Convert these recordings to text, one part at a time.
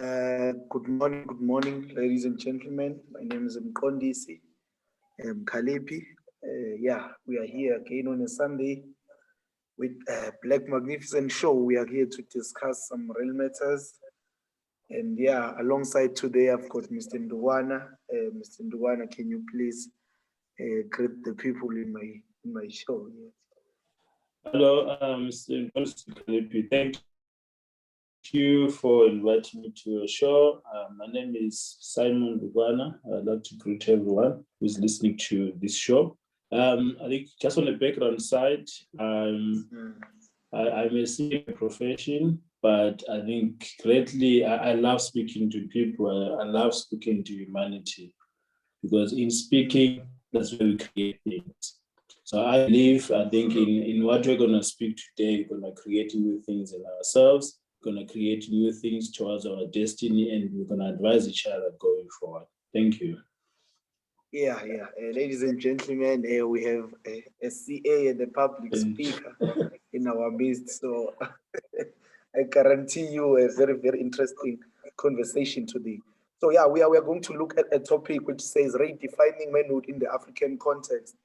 Good morning, ladies and gentlemen. My name is Mkondisi Kalepi. We are here again on a Sunday with Black Magnificent Show. We are here to discuss some real matters. And alongside today, I've got Mr. Nduwana. Mr. Nduwana, can you please greet the people in my show? Yes. Hello, Mr. Kalepi. Thank you for inviting me to your show. My name is Simon Nduwana. I'd like to greet everyone who's listening to this show. I think just on the background side, I'm a senior profession, but I think greatly I love speaking to people. I love speaking to humanity, because in speaking, that's where we create things. So I think in what we're going to speak today, we're going to create new things in ourselves, we're going to create new things towards our destiny, and we're going to advise each other going forward. Thank you. Ladies and gentlemen, we have a CA and a public speaker in our midst. So I guarantee you a very, very interesting conversation today. So we are going to look at a topic which says redefining manhood in the African context.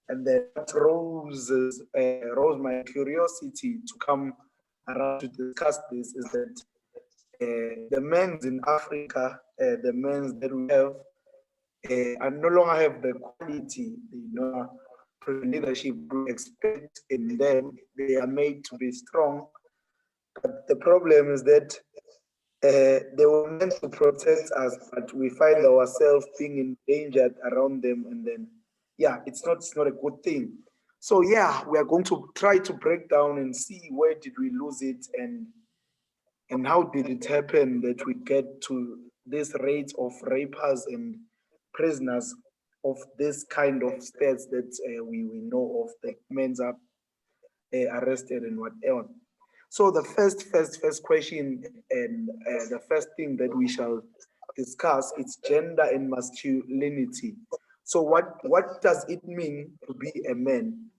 And then what rose my curiosity to come around to discuss this is that the men in Africa, the men that we have, and no longer have the quality, leadership we expect in them. They are made to be strong. But the problem is that they were meant to protect us, but we find ourselves being endangered around them, and then it's not a good thing. So we are going to try to break down and see where did we lose it, and how did it happen that we get to this rate of rapers and prisoners of this kind of states that we know of, the men are arrested and whatever. So the first question, and the first thing that we shall discuss is gender and masculinity. So what does it mean to be a man?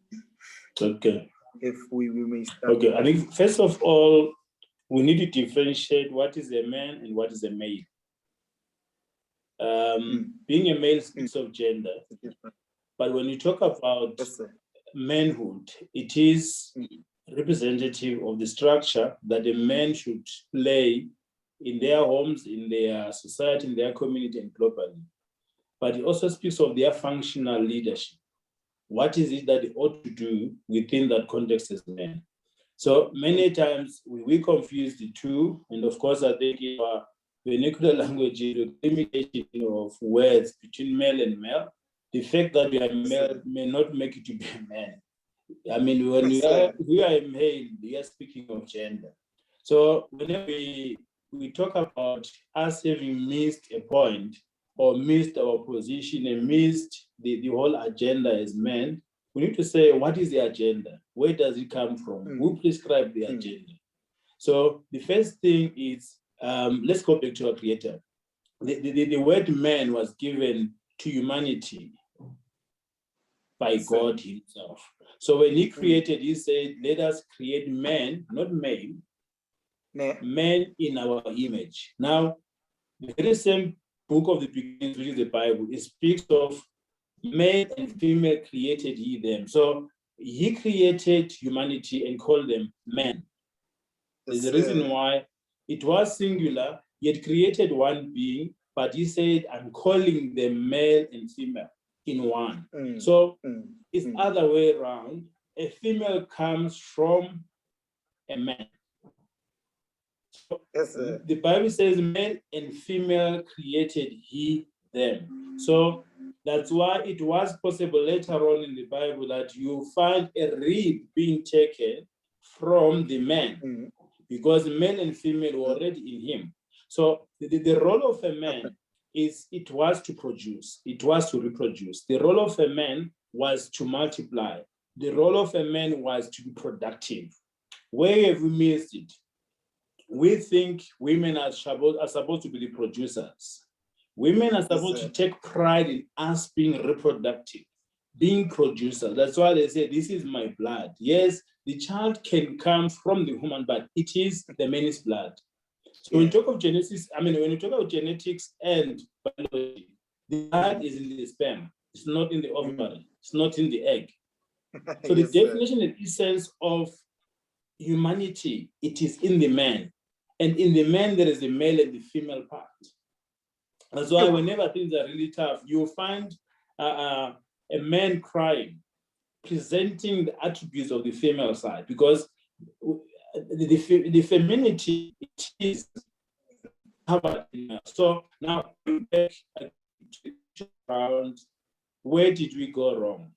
Okay. If we may start. Okay, I think first of all, we need to differentiate what is a man and what is a male. Being a male speaks of gender, but when you talk about manhood, it is representative of the structure that a man should play in their homes, in their society, in their community, and globally. But it also speaks of their functional leadership. What is it that they ought to do within that context as men? So many times we confuse the two, and of course I think in our vernacular language, the limitation of words between male and male, the fact that we are male may not make it to be a man. I mean, when we are a male, we are speaking of gender. So whenever we talk about us having missed a point, or missed our position and missed the whole agenda as men, we need to say, what is the agenda? Where does it come from? Who prescribed the agenda? So the first thing is, let's go back to our creator. The word man was given to humanity by God himself. So when he created, he said, let us create man, not male, man in our image. Now, the very same book of the beginning, which is the Bible, it speaks of male and female created he them. So he created humanity and called them men. There's a reason why it was singular, yet created one being, but he said, I'm calling them male and female in one. So it's other way around. A female comes from a man. So the Bible says male and female created he them. So that's why it was possible later on in the Bible that you find a rib being taken from the man, because male and female were already in him. So the role of a man is, it was to produce, it was to reproduce. The role of a man was to multiply. The role of a man was to be productive. Where have we missed it? We think women are supposed to be the producers. Women are supposed to take pride in us being reproductive, being producers. That's why they say, this is my blood. Yes, the child can come from the woman, but it is the man's blood. So when you talk of genetics, when you talk about genetics and biology, the heart is in the sperm. It's not in the ovary. It's not in the egg. So the definition and essence of humanity, it is in the man. And in the man, there is the male and the female part. That's why whenever things are really tough, you'll find a man crying, presenting the attributes of the female side, because the femininity is covered. So now, back around, where did we go wrong?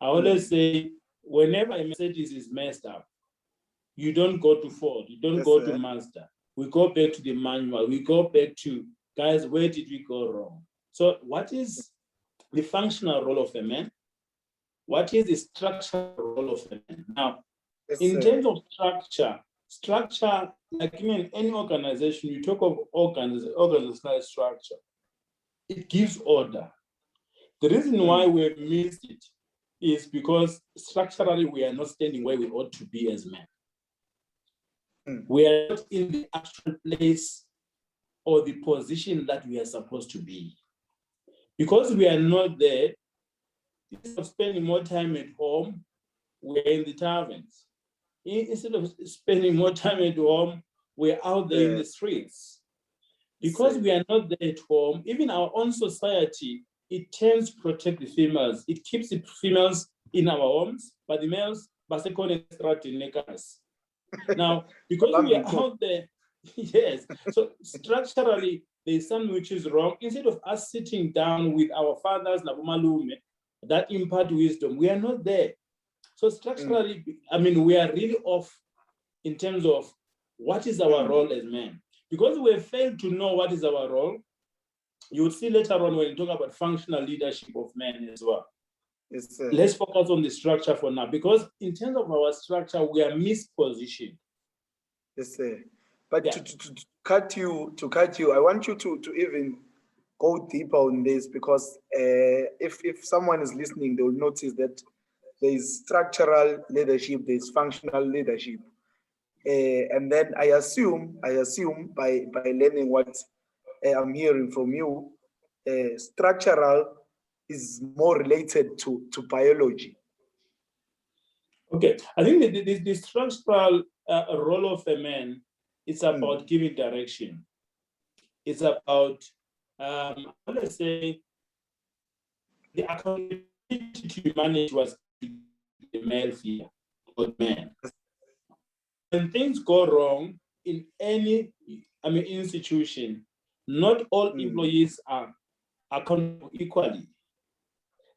I always say, whenever a Mercedes is messed up, you don't go to Ford, you don't go to Mazda. We go back to the manual, we go back to, guys, where did we go wrong? So what is the functional role of a man? What is the structural role of a man? Now, in terms of structure, like any organization, you talk of organizational structure, it gives order. The reason why we've missed it is because structurally we are not standing where we ought to be as men. We are not in the actual place or the position that we are supposed to be. Because we are not there, instead of spending more time at home, we're in the taverns. Instead of spending more time at home, we're out there in the streets. Because we are not there at home, even our own society, it tends to protect the females. It keeps the females in our homes, but the males, now, because we are out there, yes, so structurally, there's something which is wrong. Instead of us sitting down with our fathers, that impart wisdom, we are not there. So structurally, we are really off in terms of what is our role as men. Because we have failed to know what is our role, you will see later on when you talk about functional leadership of men as well. Let's focus on the structure for now, because in terms of our structure, we are mispositioned. Yes, sir. But to cut you, I want you to even go deeper on this, because if someone is listening, they will notice that there is structural leadership, there is functional leadership, and then I assume by learning what I'm hearing from you, structural is more related to biology. Okay, I think the structural role of a man is about giving direction. It's about, let's say, the accountability to manage was the male figure or man. When things go wrong in any institution, not all employees are accountable equally.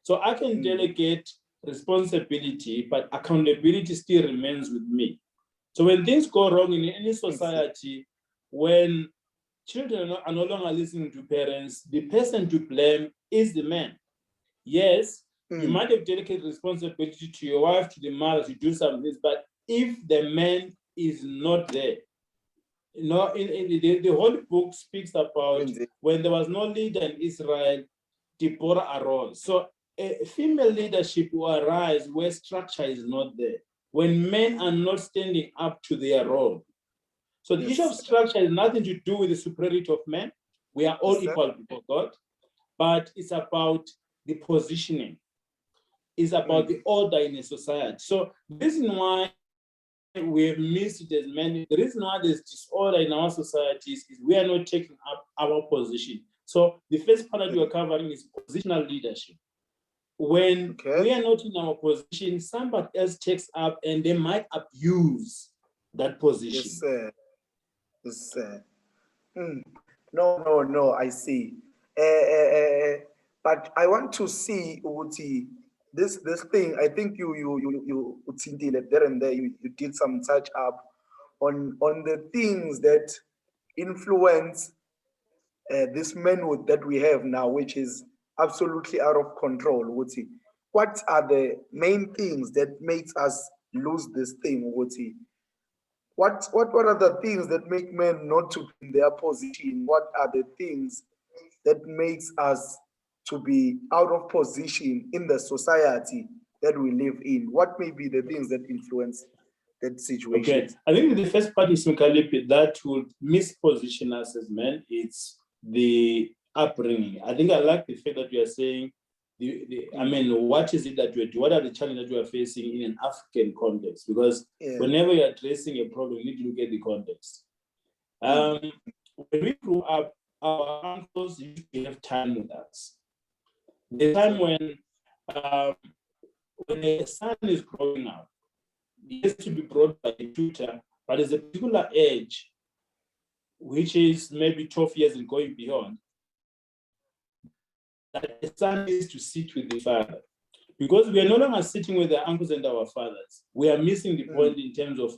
So I can delegate responsibility, but accountability still remains with me. So when things go wrong in any society, when children are no longer listening to parents, the person to blame is the man. Yes, you might have delegated responsibility to your wife, to the mother, to do some things, but if the man is not there, the whole book speaks about when there was no leader in Israel, Deborah arose. So a female leadership will arise where structure is not there, when men are not standing up to their role. So the issue of structure has nothing to do with the superiority of men. We are all equal before God, but it's about the positioning. It's about the order in a society. So the reason why we have missed it as men, the reason why there's disorder in our societies is we are not taking up our position. So the first part that we are covering is positional leadership. When we are not in our position, somebody else takes up and they might abuse that position. Yes, sir. Yes, sir. No, I see. But I want to see, Uti, this thing. I think you there and there. You did some touch up on the things that influence this manhood that we have now, which is absolutely out of control. Uti, what are the main things that makes us lose this thing, Uti? What are the things that make men not to be in their position? What are the things that makes us to be out of position in the society that we live in? What may be the things that influence that situation? Okay, I think the first part is Mkalipi that would misposition us as men. It's the upbringing. I think I like the fact that you are saying, I mean, what is it that we're doing? What are the challenges that we are facing in an African context? Because whenever you're addressing a problem, you need to look at the context. When we grew up, our uncles used to have time with us. The time when a son is growing up, he has to be brought by a tutor, but there's a particular age, which is maybe 12 years and going beyond, that the son needs to sit with the father. Because we are no longer sitting with our uncles and our fathers. We are missing the point in terms of,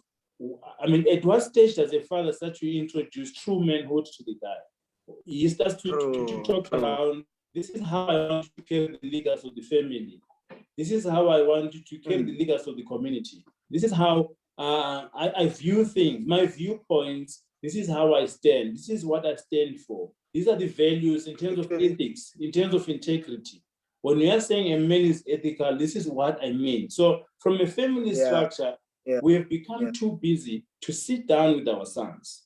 I mean, at what stage does a father start to introduce true manhood to the guy? He starts to talk around, this is how I want to carry the leaders of the family. This is how I want to carry the leaders of the community. This is how I view things, my viewpoints. This is how I stand. This is what I stand for. These are the values in terms of ethics, in terms of integrity. When we are saying a man is ethical, this is what I mean. So from a family structure, we have become too busy to sit down with our sons.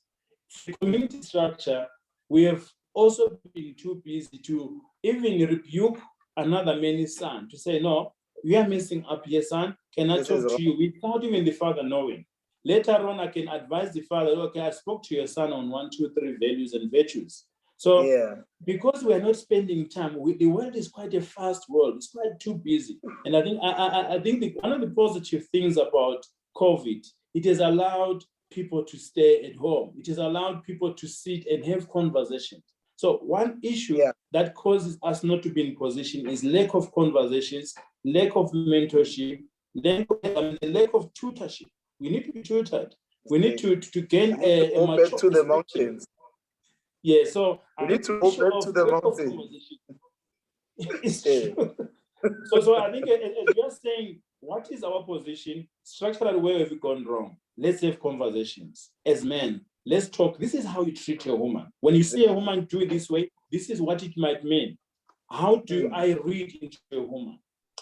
The community structure, we have also been too busy to even rebuke another man's son, to say, no, we are messing up here, son. Can I talk to you without even the father knowing? Later on, I can advise the father, okay, I spoke to your son on 1, 2, 3 values and virtues. So because we are not spending time, the world is quite a fast world. It's quite too busy. And I think one of the positive things about COVID, it has allowed people to stay at home. It has allowed people to sit and have conversations. So one issue that causes us not to be in position is lack of conversations, lack of mentorship, lack of tutorship. We need to be tutored. We need to gain a mature to the mountains. Yeah, so we need to go back to the mountains. It's true. So I think as you are saying, what is our position? Structurally, where have we gone wrong? Let's have conversations. As men, let's talk. This is how you treat a woman. When you see a woman do it this way, this is what it might mean. How do I read into a woman?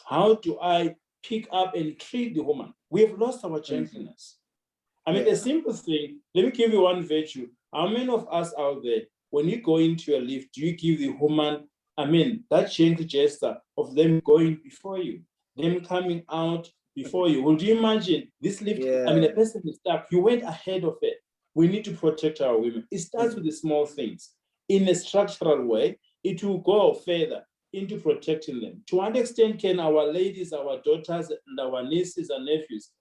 How do I pick up and treat the woman? We have lost our gentleness. I mean, a simple thing, let me give you one virtue. How many of us out there, when you go into a lift, do you give the woman, I mean, that gentle gesture of them going before you, them coming out before you? Would you imagine this lift? I mean, a person is stuck. You went ahead of it. We need to protect our women. It starts with the small things. In a structural way, it will go further into protecting them. To what extent can our ladies, our daughters, and our nieces and nephews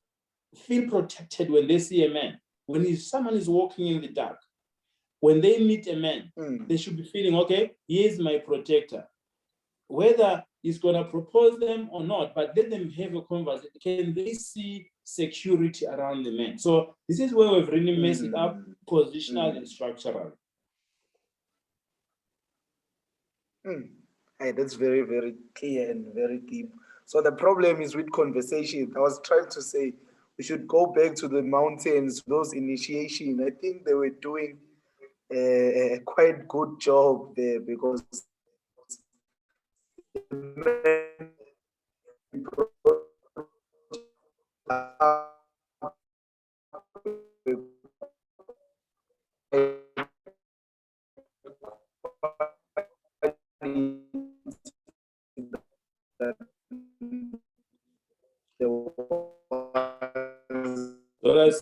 feel protected when they see a man? When someone is walking in the dark, when they meet a man, they should be feeling, okay, he is my protector. Whether he's going to propose them or not, but let them have a conversation. Can they see security around the man? So this is where we've really messed it up, positional and structural. Hey, that's very, very clear and very deep. So the problem is with conversation. I was trying to say we should go back to the mountains, those initiation. I think they were doing a quite good job there because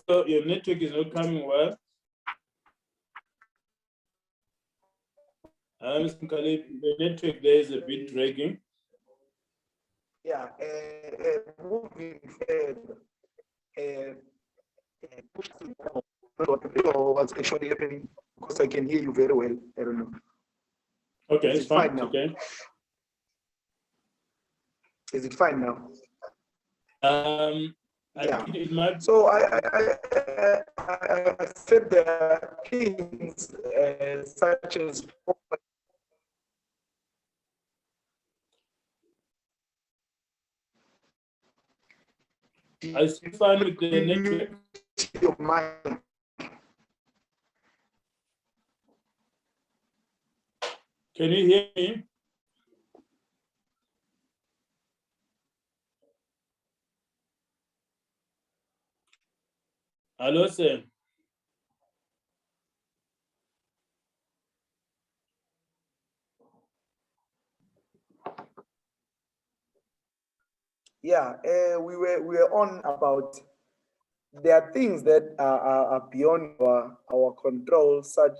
So your network is not coming well. Mr. Khalid, the network there is a bit dragging. Yeah, moving further, what's actually happening because I can hear you very well. I don't know. Okay, it's fine now. Okay. Is it fine now? I think it might. So I said there are things such as I still find with the network. Your mind. Can you hear me? Hello, sir. Yeah, we were on about there are things that are beyond our control, such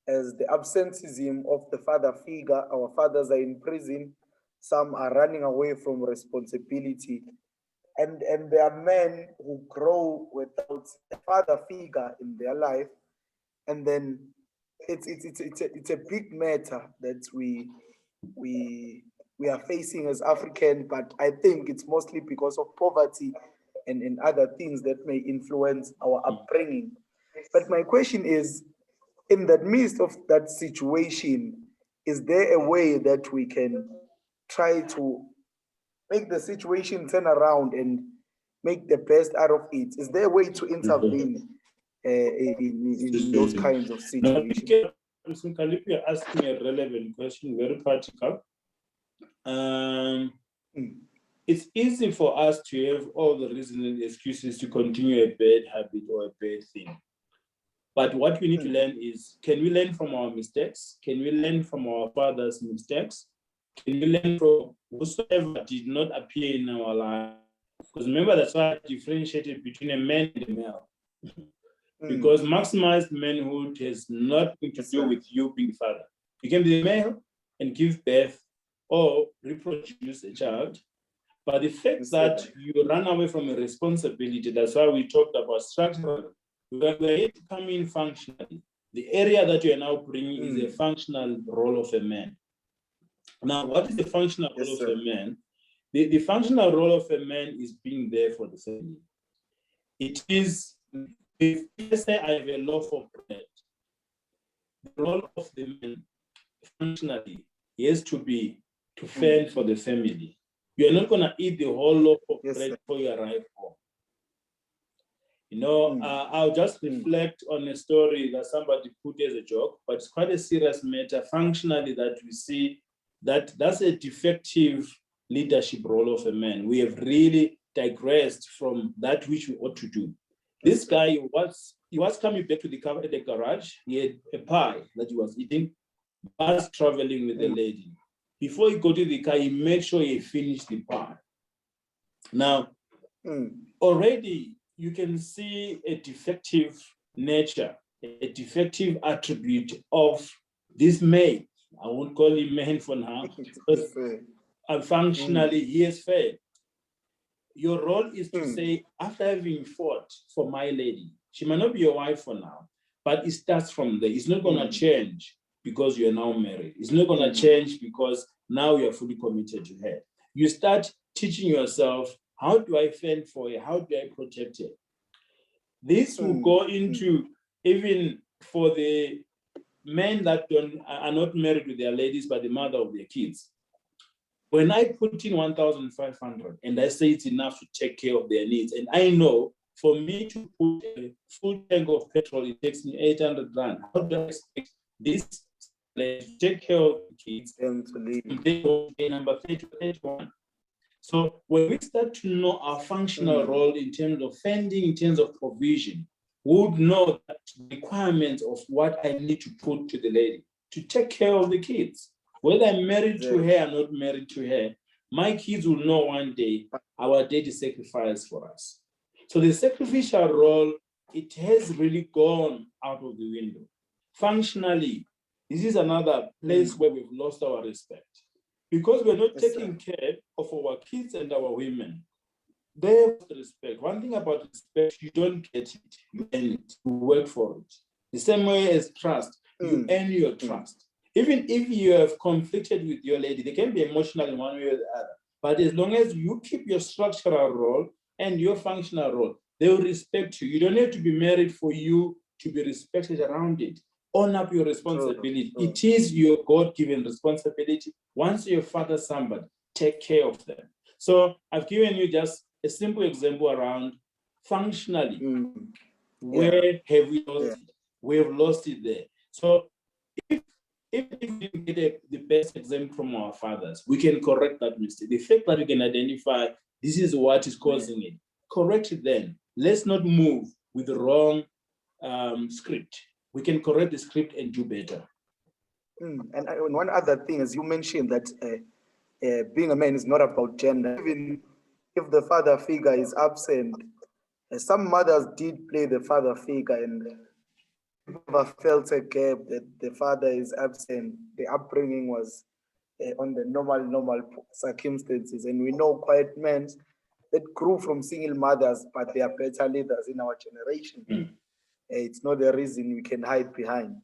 as the absenteeism of the father figure. Our fathers are in prison, some are running away from responsibility, and there are men who grow without a father figure in their life, and then it's a big matter that we are facing as African, but I think it's mostly because of poverty and other things that may influence our upbringing. But my question is, in the midst of that situation, is there a way that we can try to make the situation turn around and make the best out of it? Is there a way to intervene in those kinds of situations? No, Mr. Kalip, you're asking a relevant question, very practical. It's easy for us to have all the reasons and excuses to continue a bad habit or a bad thing. But what we need to learn is, can we learn from our mistakes? Can we learn from our father's mistakes? Can we learn from whosoever did not appear in our life? Because remember, that's why I differentiated between a man and a male. Because maximized manhood has nothing to do with you being father. You can be a male and give birth or reproduce a child. But the fact that you run away from a responsibility, that's why we talked about structure. When we're to come in functionally, the area that you are now bringing is a functional role of a man. Now, what is the functional role of a man? The functional role of a man is being there for the family. It is, if I say I have a loaf of bread, the role of the man functionally has to be to fend for the family. You're not going to eat the whole loaf of bread before you arrive home. You know, I'll just reflect on a story that somebody put as a joke, but it's quite a serious matter functionally that we see that that's a defective leadership role of a man. We have really digressed from that which we ought to do. This guy he was coming back to the car at the garage. He had a pie that he was eating, was traveling with the lady. Before he got to the car, he made sure he finished the pie. Now, already you can see a defective nature, a defective attribute of this man. I won't call him man for now, but functionally he has failed. Your role is to say, after having fought for my lady, she might not be your wife for now, but it starts from there. It's not going to change because you are now married. It's not going to change because now you are fully committed to her. You start teaching yourself, how do I fend for her? How do I protect her? This will go into even for the men that are not married with their ladies, but the mother of their kids. When I put in 1,500 and I say it's enough to take care of their needs, and I know for me to put a full tank of petrol, it takes me 800 rand. How do I expect this to take care of the kids and to leave number 30 to 31? So when we start to know our functional role in terms of funding, in terms of provision, we would know that requirements of what I need to put to the lady to take care of the kids. Whether I'm married to her or not married to her, my kids will know one day our daddy sacrificed for us. So the sacrificial role, it has really gone out of the window. Functionally, this is another place where we've lost our respect. Because we're not taking care of our kids and our women. They have respect. One thing about respect, you don't get it, you earn it, you work for it. The same way as trust, you earn your trust. Even if you have conflicted with your lady, they can be emotional in one way or the other. But as long as you keep your structural role and your functional role, they will respect you. You don't have to be married for you to be respected around it. Own up your responsibility. It is your God-given responsibility. Once you father somebody, take care of them. So I've given you just a simple example around functionally. Where have we lost it? We have lost it there. So if we didn't get the best example from our fathers, we can correct that mistake. The fact that we can identify this is what is causing it, correct it then. Let's not move with the wrong script. We can correct the script and do better. And one other thing, as you mentioned, that being a man is not about gender. Even if the father figure is absent, some mothers did play the father figure and never felt a gap that the father is absent. The upbringing was on the normal circumstances. And we know quiet men that grew from single mothers, but they are better leaders in our generation. It's not a reason we can hide behind.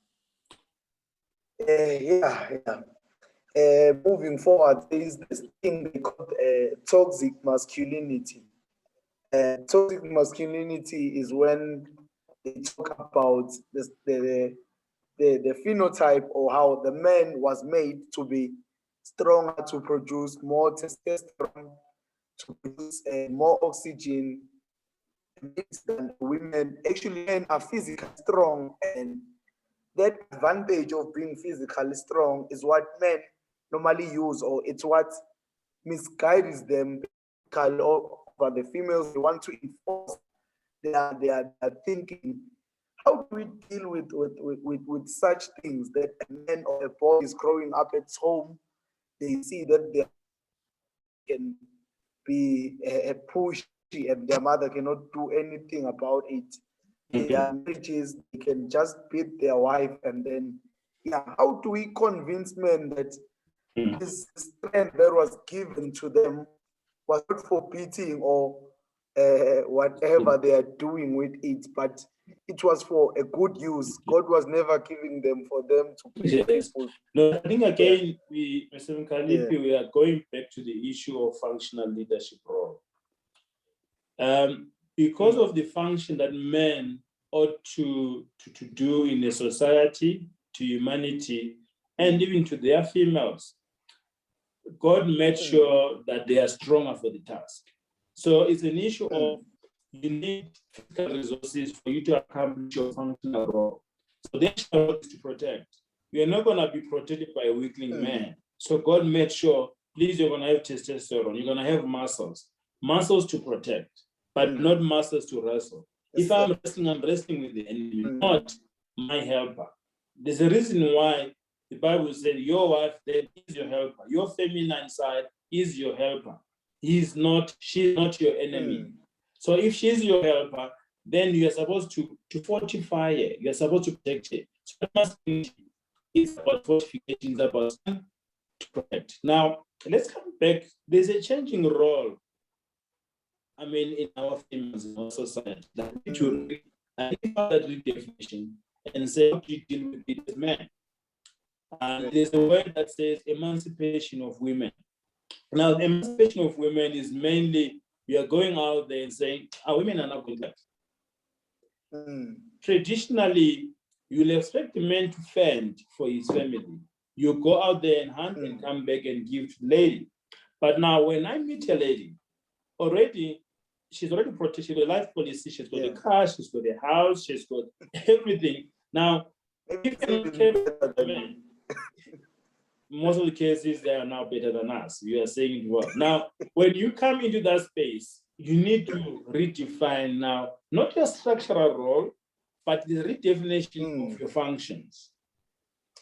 Moving forward, there is this thing they call toxic masculinity. Toxic masculinity is when they talk about the phenotype, or how the man was made to be stronger, to produce more testosterone, to produce more oxygen than women. Actually, men are physically strong, and that advantage of being physically strong is what men normally use, or it's what misguides them over the females. They want to enforce their thinking. How do we deal with such things, that a man or a boy is growing up at home, they see that they can be pushy and their mother cannot do anything about it? Their marriages, they can just beat their wife, and then, how do we convince men that this strength that was given to them was not for beating or whatever they are doing with it, but it was for a good use? God was never giving them for them to be faithful. No, I think again, Mr. Mkalipi, we are going back to the issue of functional leadership role. Because of the function that men ought to do in a society, to humanity, and even to their females, God made sure that they are stronger for the task. So it's an issue of, you need physical resources for you to accomplish your functional role. So their job is to protect. You are not going to be protected by a weakling man. So God made sure, please, you're going to have testosterone, you're going to have muscles to protect, but not muscles to wrestle. If I'm wrestling with the enemy, not my helper. There's a reason why the Bible said your wife then is your helper. Your feminine side is your helper. She's not your enemy. So if she's your helper, then you are supposed to fortify her. You are supposed to protect her. So masculinity is about fortification, it's about to protect. Now, let's come back. There's a changing role, in our females in our society, that we to identify that redefinition and say, how do you deal with it as men? And there's a word that says emancipation of women. Now, the emancipation of women is mainly, we are going out there and saying, our women are not going to that. Traditionally, you'll expect a man to fend for his family. You go out there and hunt and come back and give to the lady. But now, when I meet a lady, she's already protected with life policy. She's got a car, she's got a house, she's got everything. Now, most of the cases, they are now better than us. You are saying it well. Now, when you come into that space, you need to redefine now, not your structural role, but the redefinition of your functions.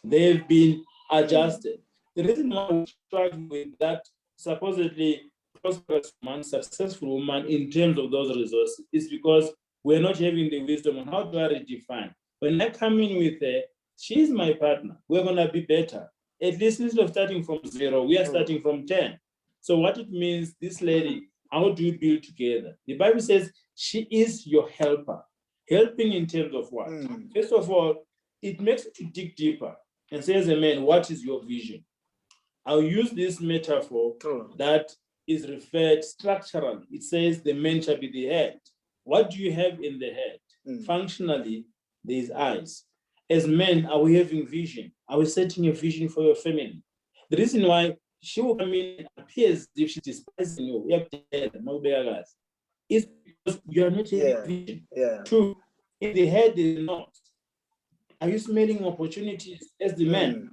They've been adjusted. The reason why we struggle with that supposedly prosperous woman, successful woman in terms of those resources is because we're not having the wisdom on how do I redefine. When I come in with her, she's my partner. We're going to be better. At least instead of starting from 0, we are starting from 10. So what it means, this lady, how do you build together? The Bible says she is your helper. Helping in terms of what? First of all, it makes you dig deeper and say, as a man, what is your vision? I'll use this metaphor that is referred structurally. It says the man shall be the head. What do you have in the head? Functionally, there's eyes. As men, are we having vision? Are we setting a vision for your family? The reason why she will come in and appears as if she's despising you, is because you are not having vision. Two, in the head is not. Are you smelling opportunities as the man?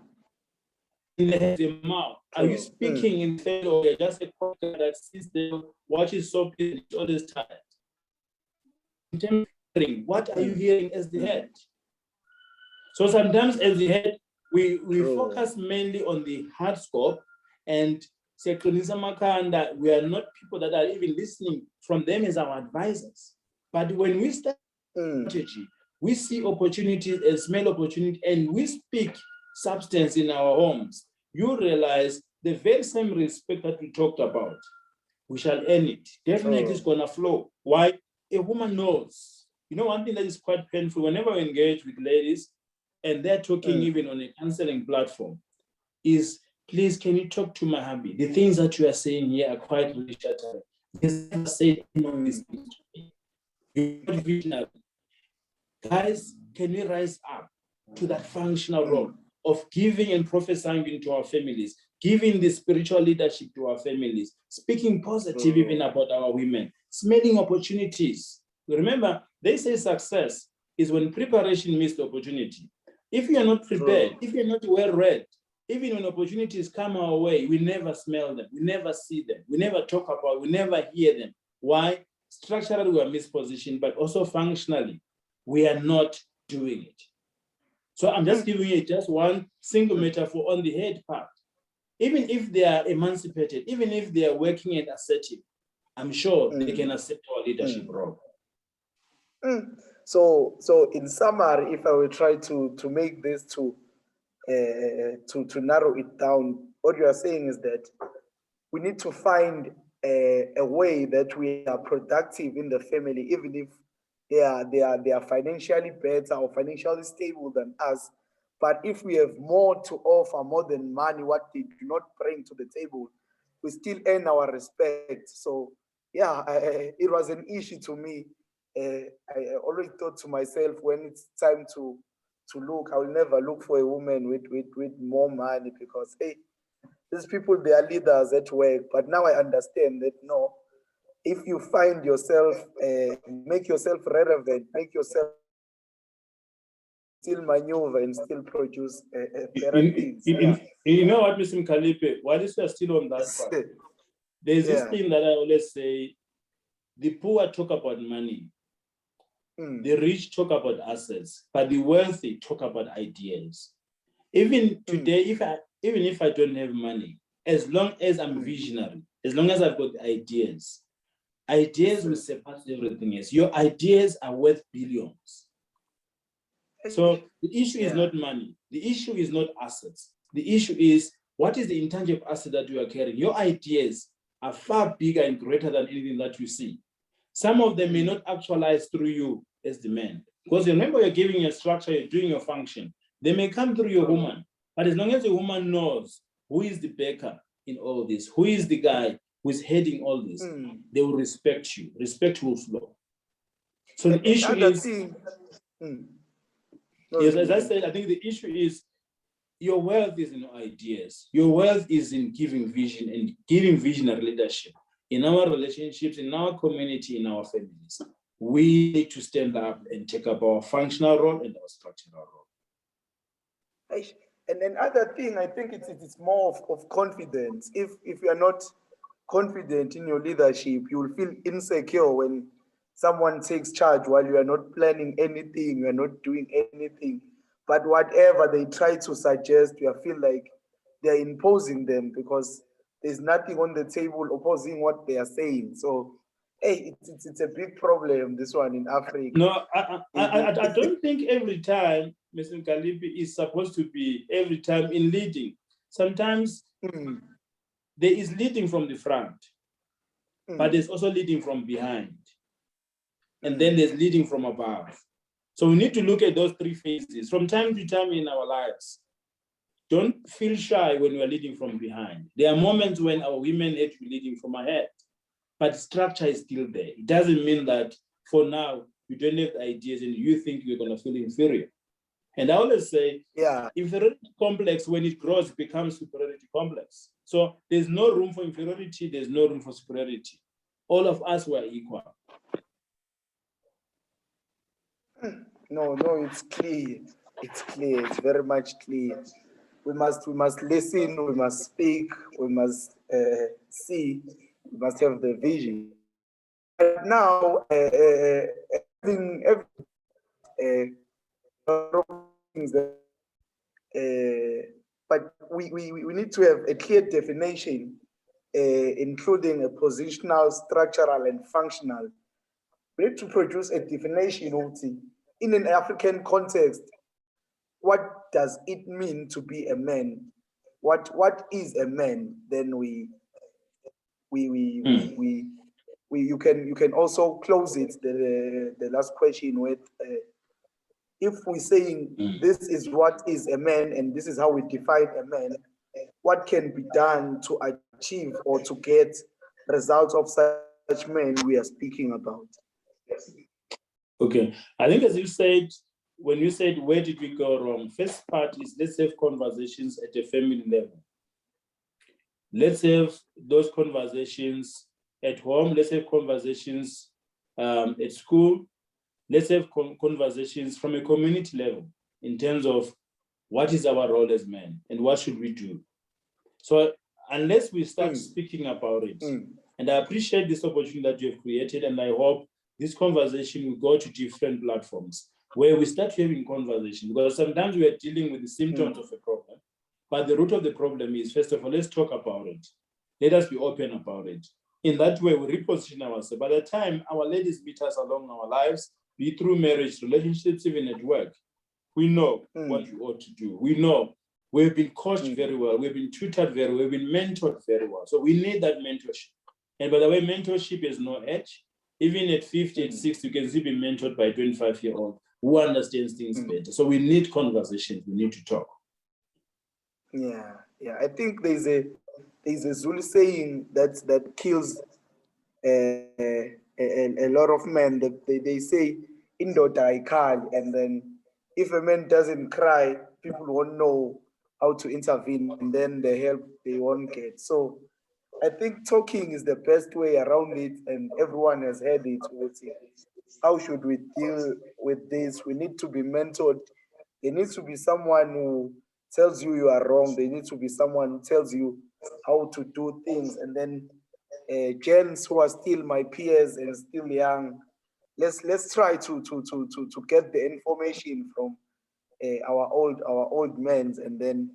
In the head, the mouth. Are you speaking in faith, or you're just a cocker that sits there, watches soap, all this time? In terms What are you hearing as the head? So sometimes as the head, we focus mainly on the hard scope, and we are not people that are even listening from them as our advisors. But when we start strategy, we see opportunities and smell opportunity, and we speak substance in our homes, you realize the very same respect that we talked about, we shall earn it. Definitely it's gonna flow. Why? A woman knows. You know, one thing that is quite painful, whenever we engage with ladies and they're talking even on a counseling platform, is please, can you talk to my hubby? The things that you are saying here are quite really shattering. He's never said any of these things to me. You're not visionary. Guys, can we rise up to that functional role of giving and prophesying into our families, giving the spiritual leadership to our families, speaking positive even about our women, smelling opportunities. Remember, they say success is when preparation meets the opportunity. If you're not prepared, if you're not well read, even when opportunities come our way, we never smell them, we never see them, we never talk about, we never hear them. Why? Structurally, we are mispositioned, but also functionally, we are not doing it. So I'm just giving you just one single metaphor on the head part. Even if they are emancipated, even if they are working and assertive, I'm sure they can accept our leadership role. So in summary, if I will try to make this to narrow it down, what you are saying is that we need to find a way that we are productive in the family, even if they are financially better or financially stable than us. But if we have more to offer, more than money, what they do not bring to the table, we still earn our respect. So yeah, it was an issue to me. I always thought to myself, when it's time to look, I will never look for a woman with more money, because hey, these people, they are leaders at work. But now I understand that no, if you find yourself, make yourself relevant, make yourself still maneuver and still produce better things. You know what, Mr. Mkalipe, while we are still on that part, there's this thing that I always say: the poor talk about money, the rich talk about assets, but the wealthy talk about ideas. Even today, even if I don't have money, as long as I'm visionary, as long as I've got ideas will surpass everything else. Your ideas are worth billions. So the issue is not money. The issue is not assets. The issue is, what is the intangible asset that you are carrying? Your ideas are far bigger and greater than anything that you see. Some of them may not actualize through you as the man. Because remember, you're giving your structure, you're doing your function. They may come through your woman. But as long as your woman knows who is the baker in all this, who is the guy who is heading all this, they will respect you. Respect will flow. So the issue is, yes, as I said, I think the issue is your wealth is in ideas. Your wealth is in giving vision and giving visionary leadership in our relationships, in our community, in our families. We need to stand up and take up our functional role and our structural role. And another thing, I think it's more of confidence. If you are not confident in your leadership, you will feel insecure when someone takes charge while you are not planning anything, you are not doing anything. But whatever they try to suggest, you feel like they're imposing them, because there's nothing on the table opposing what they are saying. So, hey, it's a big problem, this one in Africa. No, I don't think every time, Mr. Kalipi, is supposed to be every time in leading. Sometimes there is leading from the front, but there's also leading from behind. And then there's leading from above. So we need to look at those three phases from time to time in our lives. Don't feel shy when we're leading from behind. There are moments when our women have to be leading from ahead, but structure is still there. It doesn't mean that for now you don't have ideas and you think you're going to feel inferior. And I always say, inferiority complex, when it grows, becomes superiority complex. So there's no room for inferiority, there's no room for superiority. All of us were equal. No, it's clear. It's clear. It's very much clear. We must listen. We must speak. We must see. We must have the vision. Now, every things that, but we need to have a clear definition, including a positional, structural, and functional. We need to produce a definition in an African context. What does it mean to be a man? What is a man? Then you can also close it, the last question with if we're saying this is what is a man and this is how we define a man, what can be done to achieve or to get results of such men we are speaking about? Okay, I think as you said, when you said where did we go wrong, first part is let's have conversations at a family level. Let's have those conversations at home. Let's have conversations at school. Let's have conversations from a community level in terms of what is our role as men and what should we do. So unless we start speaking about it, and I appreciate this opportunity that you have created, and I hope this conversation will go to different platforms where we start having conversation, because sometimes we are dealing with the symptoms of a problem, but the root of the problem is, first of all, let's talk about it. Let us be open about it. In that way, we reposition ourselves. By the time our ladies meet us along our lives, be through marriage, relationships, even at work, we know what we ought to do. We know we've been coached very well. We've been tutored very well. We've been mentored very well. So we need that mentorship. And by the way, mentorship is no age. Even at 50, at 60, you can still be mentored by a 25-year-old who understands things better. So we need conversations. We need to talk. Yeah. I think there's a Zulu saying that kills a lot of men. That they say indoda ayikali, and then if a man doesn't cry, people won't know how to intervene, and then the help they won't get. So I think talking is the best way around it, and everyone has heard it. How should we deal with this? We need to be mentored. There needs to be someone who tells you are wrong. There needs to be someone who tells you how to do things. And then gents who are still my peers and still young, let's try to get the information from our old men, and then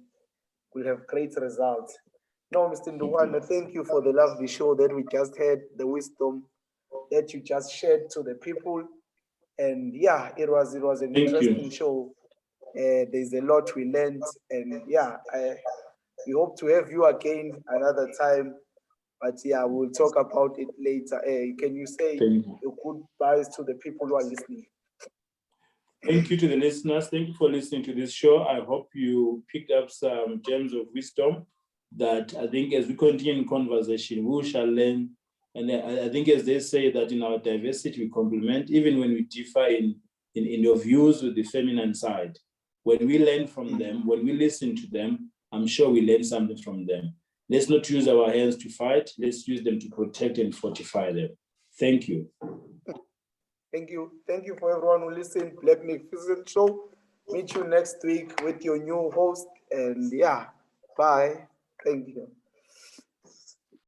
we'll have great results. No, Mr. Ndungwana, thank you for the lovely show that we just had, the wisdom that you just shared to the people. And yeah, it was an interesting show. There's a lot we learned, and yeah, we hope to have you again another time. But yeah, we'll talk about it later. Can you say your goodbyes to the people who are listening? Thank you to the listeners. Thank you for listening to this show. I hope you picked up some gems of wisdom that I think as we continue in conversation, we shall learn. And I think as they say that in our diversity, we complement, even when we differ in your views with the feminine side. When we learn from them, when we listen to them, I'm sure we learn something from them. Let's not use our hands to fight. Let's use them to protect and fortify them. Thank you. Thank you. Thank you for everyone who listened. Blacknificent show. Meet you next week with your new host. And yeah, bye. Thank you.